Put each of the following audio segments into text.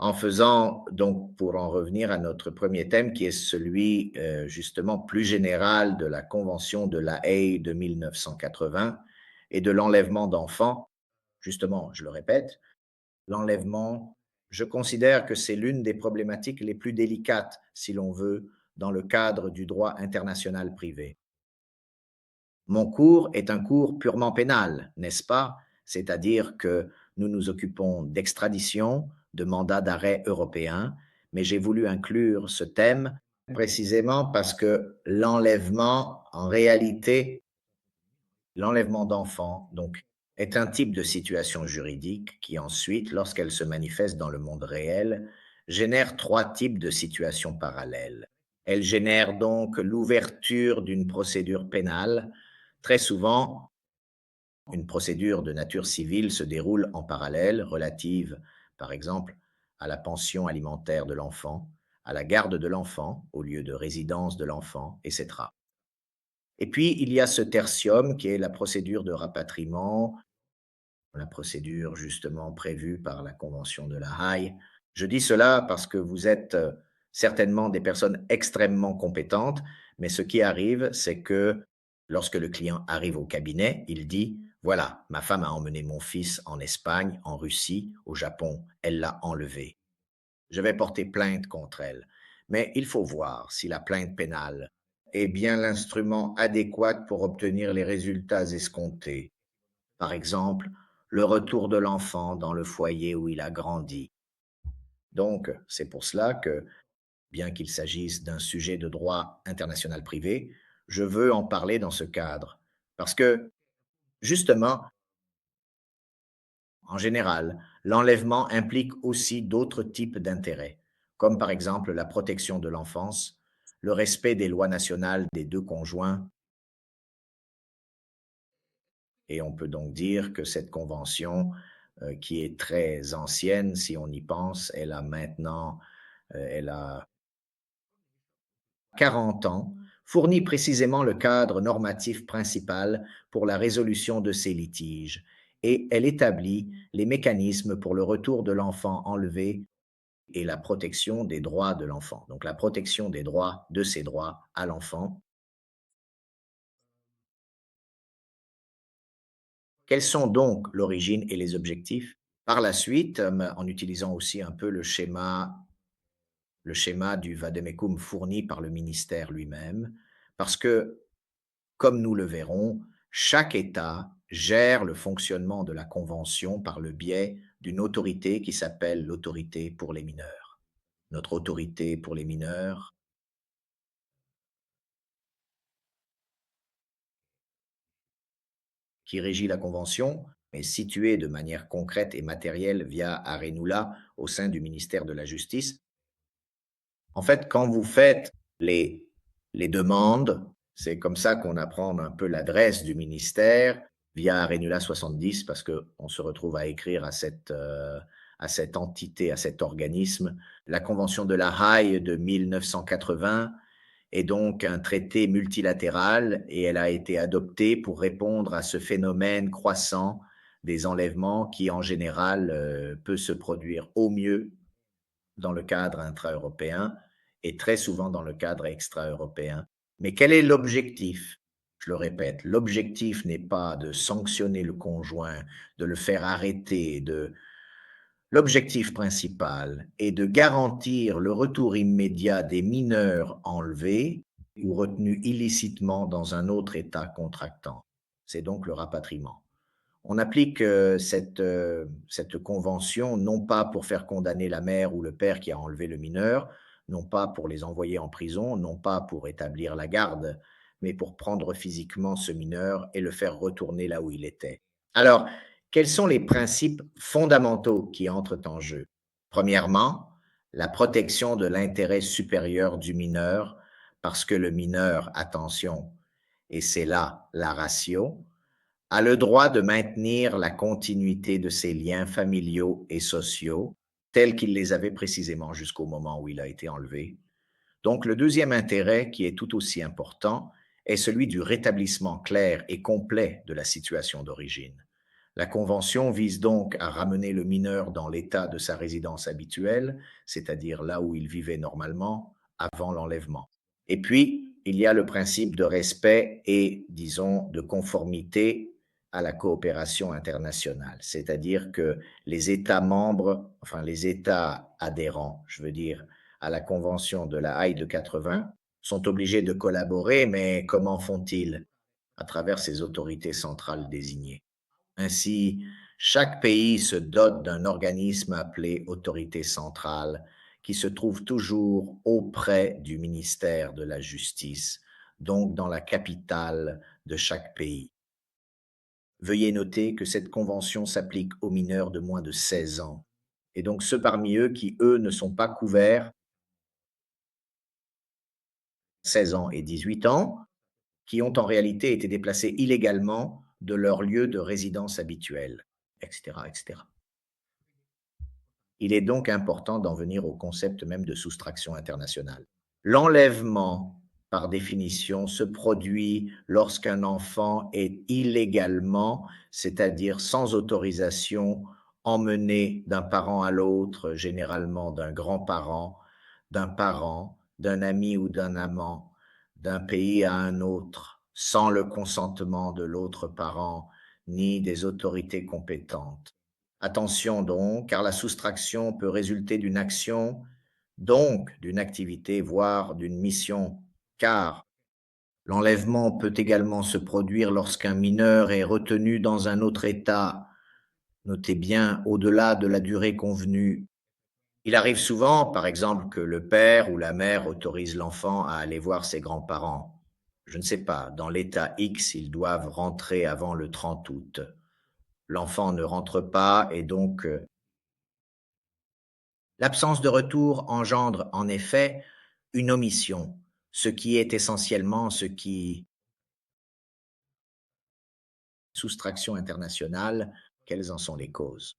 en faisant donc, pour en revenir à notre premier thème, qui est celui justement plus général de la Convention de La Haye de 1980 et de l'enlèvement d'enfants. Justement, je le répète, l'enlèvement, je considère que c'est l'une des problématiques les plus délicates, si l'on veut, dans le cadre du droit international privé. Mon cours est un cours purement pénal, n'est-ce pas? C'est-à-dire que nous nous occupons d'extradition, de mandats d'arrêt européens, mais j'ai voulu inclure ce thème précisément parce que l'enlèvement, en réalité, l'enlèvement d'enfants, donc, est un type de situation juridique qui ensuite, lorsqu'elle se manifeste dans le monde réel, génère trois types de situations parallèles. Elle génère donc l'ouverture d'une procédure pénale. Très souvent, une procédure de nature civile se déroule en parallèle, relative, par exemple, à la pension alimentaire de l'enfant, à la garde de l'enfant au lieu de résidence de l'enfant, etc. Et puis, il y a ce tertium qui est la procédure de rapatriement, la procédure justement prévue par la Convention de La Haye. Je dis cela parce que vous êtes certainement des personnes extrêmement compétentes, mais ce qui arrive, c'est que lorsque le client arrive au cabinet, il dit, voilà, ma femme a emmené mon fils en Espagne, en Russie, au Japon, elle l'a enlevé. Je vais porter plainte contre elle. Mais il faut voir si la plainte pénale est bien l'instrument adéquat pour obtenir les résultats escomptés. Par exemple, le retour de l'enfant dans le foyer où il a grandi. Donc, c'est pour cela que, bien qu'il s'agisse d'un sujet de droit international privé, je veux en parler dans ce cadre. Parce que, justement, en général, l'enlèvement implique aussi d'autres types d'intérêts, comme par exemple la protection de l'enfance, le respect des lois nationales des deux conjoints, et on peut donc dire que cette convention, qui est très ancienne, si on y pense, elle a 40 ans, fournit précisément le cadre normatif principal pour la résolution de ces litiges et elle établit les mécanismes pour le retour de l'enfant enlevé et la protection des droits de l'enfant. Donc la protection des droits, de ses droits à l'enfant. Quels sont donc l'origine et les objectifs? Par la suite, en utilisant aussi un peu le schéma du vademecum fourni par le ministère lui-même, parce que, comme nous le verrons, chaque État gère le fonctionnement de la Convention par le biais d'une autorité qui s'appelle l'autorité pour les mineurs. Notre autorité pour les mineurs, qui régit la Convention, est située de manière concrète et matérielle via Arenula au sein du ministère de la Justice. En fait, quand vous faites les, les demandes, c'est comme ça qu'on apprend un peu l'adresse du ministère via Renula 70 parce qu'on se retrouve à écrire à cette entité, à cet organisme. La Convention de La Haye de 1980 est donc un traité multilatéral et elle a été adoptée pour répondre à ce phénomène croissant des enlèvements qui, en général, peut se produire au mieux dans le cadre intra-européen et très souvent dans le cadre extra-européen. Mais quel est l'objectif? Je le répète, l'objectif n'est pas de sanctionner le conjoint, de le faire arrêter, l'objectif principal est de garantir le retour immédiat des mineurs enlevés ou retenus illicitement dans un autre État contractant. C'est donc le rapatriement. On applique cette convention non pas pour faire condamner la mère ou le père qui a enlevé le mineur, non pas pour les envoyer en prison, non pas pour établir la garde, mais pour prendre physiquement ce mineur et le faire retourner là où il était. Alors, quels sont les principes fondamentaux qui entrent en jeu? Premièrement, la protection de l'intérêt supérieur du mineur, parce que le mineur, attention, et c'est là la ratio, a le droit de maintenir la continuité de ses liens familiaux et sociaux tels qu'il les avait précisément jusqu'au moment où il a été enlevé. Donc le deuxième intérêt, qui est tout aussi important, est celui du rétablissement clair et complet de la situation d'origine. La convention vise donc à ramener le mineur dans l'état de sa résidence habituelle, c'est-à-dire là où il vivait normalement avant l'enlèvement. Et puis, il y a le principe de respect et, disons, de conformité à la coopération internationale, c'est-à-dire que les États membres, enfin les États adhérents, je veux dire, à la Convention de la Haye de 80, sont obligés de collaborer, mais comment font-ils? À travers ces autorités centrales désignées. Ainsi, chaque pays se dote d'un organisme appelé autorité centrale qui se trouve toujours auprès du ministère de la Justice, donc dans la capitale de chaque pays. Veuillez noter que cette convention s'applique aux mineurs de moins de 16 ans, et donc ceux parmi eux qui, eux, ne sont pas couverts, 16 ans et 18 ans, qui ont en réalité été déplacés illégalement de leur lieu de résidence habituel, etc., etc. Il est donc important d'en venir au concept même de soustraction internationale. L'enlèvement, par définition, se produit lorsqu'un enfant est illégalement, c'est-à-dire sans autorisation, emmené d'un parent à l'autre, généralement d'un grand-parent, d'un parent, d'un ami ou d'un amant, d'un pays à un autre, sans le consentement de l'autre parent ni des autorités compétentes. Attention donc, car la soustraction peut résulter d'une action, donc d'une activité, voire d'une mission, car l'enlèvement peut également se produire lorsqu'un mineur est retenu dans un autre État, notez bien, au-delà de la durée convenue. Il arrive souvent, par exemple, que le père ou la mère autorise l'enfant à aller voir ses grands-parents. Je ne sais pas, dans l'État X, ils doivent rentrer avant le 30 août. L'enfant ne rentre pas et donc l'absence de retour engendre en effet une omission, ce qui est essentiellement ce qui soustraction internationale, quelles en sont les causes?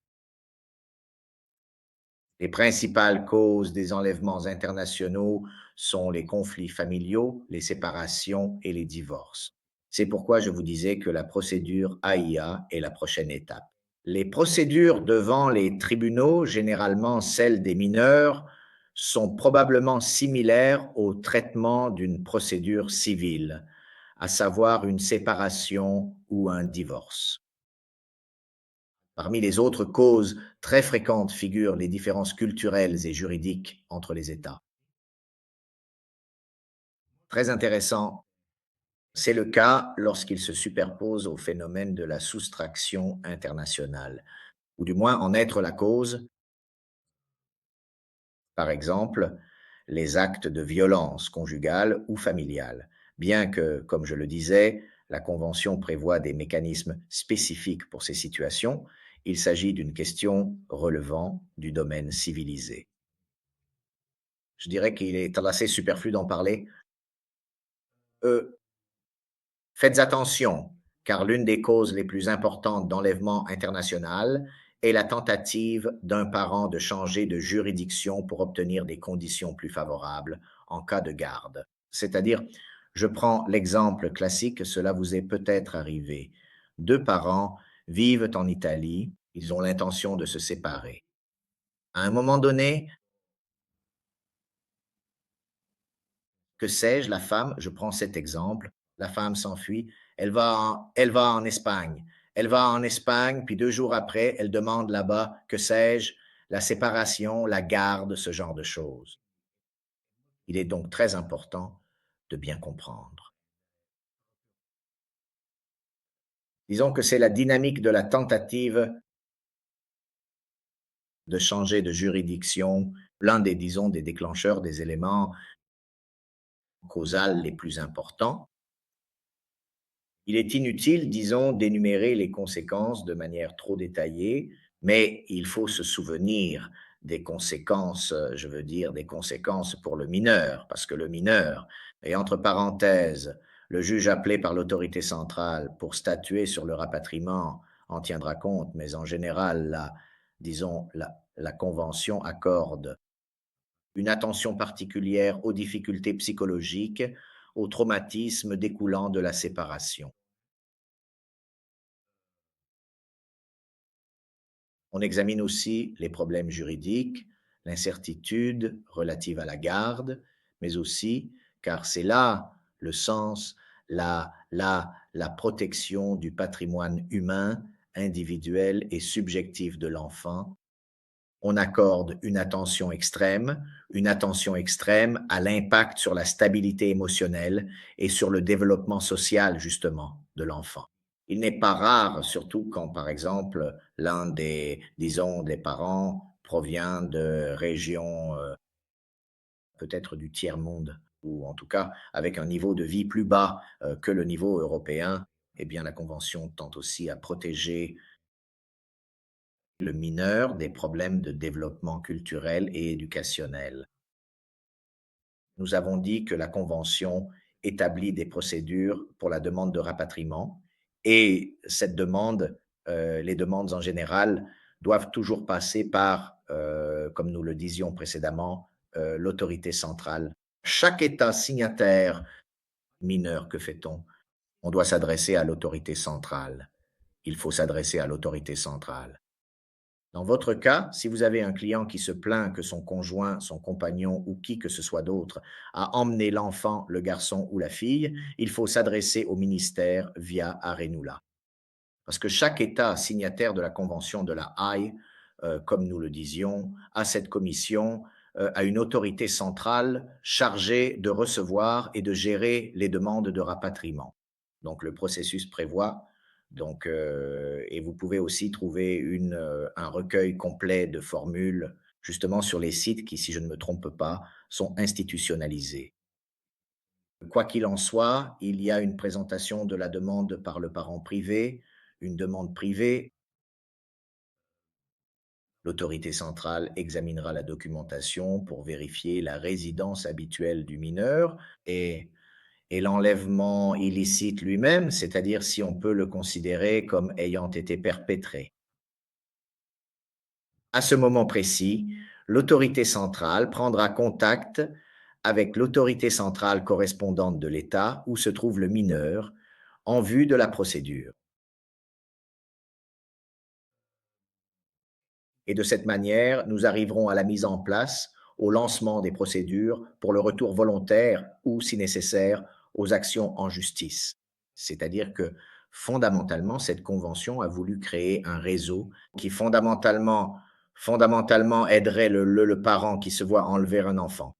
Les principales causes des enlèvements internationaux sont les conflits familiaux, les séparations et les divorces. C'est pourquoi je vous disais que la procédure AIA est la prochaine étape. Les procédures devant les tribunaux, généralement celles des mineurs, sont probablement similaires au traitement d'une procédure civile, à savoir une séparation ou un divorce. Parmi les autres causes très fréquentes figurent les différences culturelles et juridiques entre les États. Très intéressant, c'est le cas lorsqu'il se superpose au phénomène de la soustraction internationale, ou du moins en être la cause. Par exemple, les actes de violence conjugale ou familiale, bien que, comme je le disais, la Convention prévoit des mécanismes spécifiques pour ces situations, il s'agit d'une question relevant du domaine civilisé. Je dirais qu'il est assez superflu d'en parler. Euh, Faites attention, car l'une des causes les plus importantes d'enlèvement international est la tentative d'un parent de changer de juridiction pour obtenir des conditions plus favorables en cas de garde. C'est-à-dire, je prends l'exemple classique, cela vous est peut-être arrivé. Deux parents vivent en Italie, ils ont l'intention de se séparer. À un moment donné, que sais-je, la femme, je prends cet exemple, la femme s'enfuit, elle va en Espagne. Elle va en Espagne, puis 2 jours après, elle demande là-bas, que sais-je, la séparation, la garde, ce genre de choses. Il est donc très important de bien comprendre. Disons que c'est la dynamique de la tentative de changer de juridiction, l'un des, disons, des déclencheurs, des éléments causaux les plus importants. Il est inutile, disons, d'énumérer les conséquences de manière trop détaillée, mais il faut se souvenir des conséquences, je veux dire des conséquences pour le mineur, parce que le mineur, et entre parenthèses, le juge appelé par l'autorité centrale pour statuer sur le rapatriement en tiendra compte, mais en général, disons, la Convention accorde une attention particulière aux difficultés psychologiques, aux traumatismes découlant de la séparation. On examine aussi les problèmes juridiques, l'incertitude relative à la garde, mais aussi, car c'est là le sens, la protection du patrimoine humain, individuel et subjectif de l'enfant. On accorde une attention extrême à l'impact sur la stabilité émotionnelle et sur le développement social, justement, de l'enfant. Il n'est pas rare, surtout quand, par exemple, l'un des, disons, des parents provient de régions peut-être du tiers-monde, ou en tout cas avec un niveau de vie plus bas que le niveau européen, eh bien la Convention tente aussi à protéger le mineur des problèmes de développement culturel et éducationnel. Nous avons dit que la Convention établit des procédures pour la demande de rapatriement et cette demande, les demandes en général, doivent toujours passer par, comme nous le disions précédemment, l'autorité centrale. Chaque État signataire mineur, que fait-on? On doit s'adresser à l'autorité centrale. Il faut s'adresser à l'autorité centrale. Dans votre cas, si vous avez un client qui se plaint que son conjoint, son compagnon ou qui que ce soit d'autre a emmené l'enfant, le garçon ou la fille, il faut s'adresser au ministère via Arenula. Parce que chaque État signataire de la Convention de la Haye, comme nous le disions, a cette commission, a une autorité centrale chargée de recevoir et de gérer les demandes de rapatriement. Donc le processus prévoit donc, et vous pouvez aussi trouver un recueil complet de formules justement sur les sites qui, si je ne me trompe pas, sont institutionnalisés. Quoi qu'il en soit, il y a une présentation de la demande par le parent privé, une demande privée. L'autorité centrale examinera la documentation pour vérifier la résidence habituelle du mineur et, et l'enlèvement illicite lui-même, c'est-à-dire si on peut le considérer comme ayant été perpétré. À ce moment précis, l'autorité centrale prendra contact avec l'autorité centrale correspondante de l'État où se trouve le mineur en vue de la procédure. Et de cette manière, nous arriverons à la mise en place, au lancement des procédures pour le retour volontaire ou, si nécessaire, aux actions en justice. C'est-à-dire que fondamentalement, cette convention a voulu créer un réseau qui fondamentalement aiderait le parent qui se voit enlever un enfant.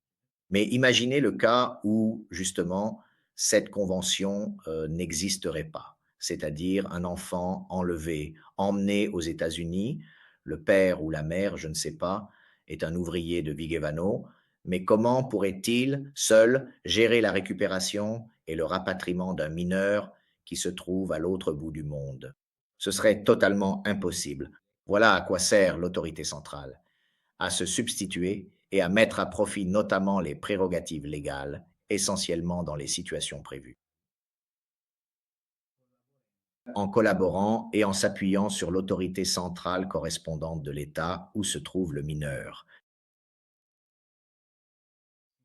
Mais imaginez le cas où, justement, cette convention n'existerait pas, c'est-à-dire un enfant enlevé, emmené aux États-Unis, le père ou la mère, je ne sais pas, est un ouvrier de Vigevano, mais comment pourrait-il, seul, gérer la récupération et le rapatriement d'un mineur qui se trouve à l'autre bout du monde? Ce serait totalement impossible. Voilà à quoi sert l'autorité centrale, à se substituer et à mettre à profit notamment les prérogatives légales, essentiellement dans les situations prévues, en collaborant et en s'appuyant sur l'autorité centrale correspondante de l'État où se trouve le mineur.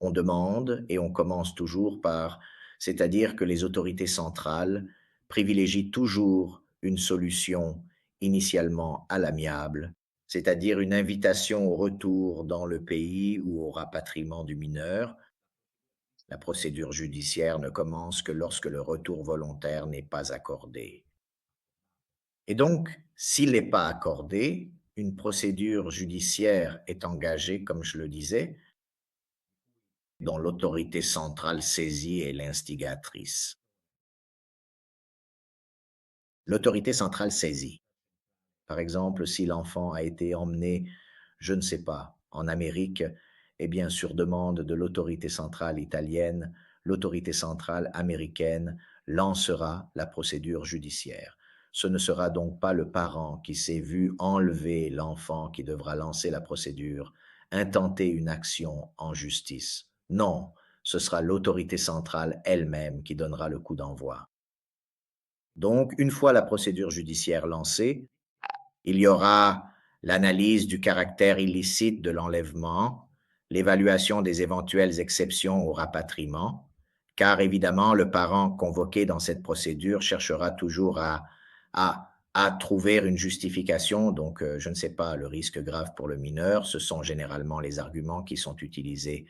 On demande et on commence toujours par, c'est-à-dire que les autorités centrales privilégient toujours une solution initialement à l'amiable, c'est-à-dire une invitation au retour dans le pays ou au rapatriement du mineur. La procédure judiciaire ne commence que lorsque le retour volontaire n'est pas accordé. Et donc, s'il n'est pas accordé, une procédure judiciaire est engagée, comme je le disais, dont l'autorité centrale saisie est l'instigatrice. L'autorité centrale saisie. Par exemple, si l'enfant a été emmené, je ne sais pas, en Amérique, eh bien, sur demande de l'autorité centrale italienne, l'autorité centrale américaine lancera la procédure judiciaire. Ce ne sera donc pas le parent qui s'est vu enlever l'enfant qui devra lancer la procédure, intenter une action en justice. Non, ce sera l'autorité centrale elle-même qui donnera le coup d'envoi. Donc, une fois la procédure judiciaire lancée, il y aura l'analyse du caractère illicite de l'enlèvement, l'évaluation des éventuelles exceptions au rapatriement, car évidemment, le parent convoqué dans cette procédure cherchera toujours à à trouver une justification. Donc, je ne sais pas, le risque grave pour le mineur, ce sont généralement les arguments qui sont utilisés.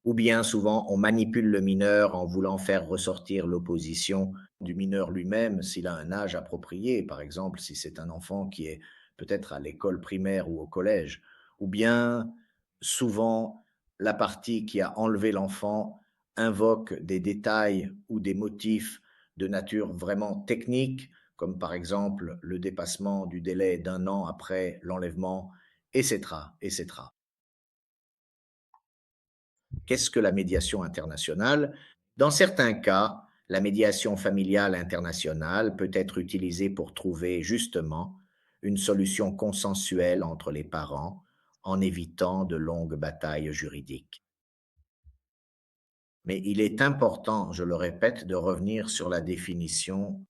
Ou bien souvent, on manipule le mineur en voulant faire ressortir l'opposition du mineur lui-même s'il a un âge approprié. Par exemple, si c'est un enfant qui est peut-être à l'école primaire ou au collège. Ou bien, souvent, la partie qui a enlevé l'enfant invoque des détails ou des motifs de nature vraiment technique, comme par exemple le dépassement du délai d'un an après l'enlèvement, etc., etc. Qu'est-ce que la médiation internationale? Dans certains cas, la médiation familiale internationale peut être utilisée pour trouver justement une solution consensuelle entre les parents en évitant de longues batailles juridiques. Mais il est important, je le répète, de revenir sur la définition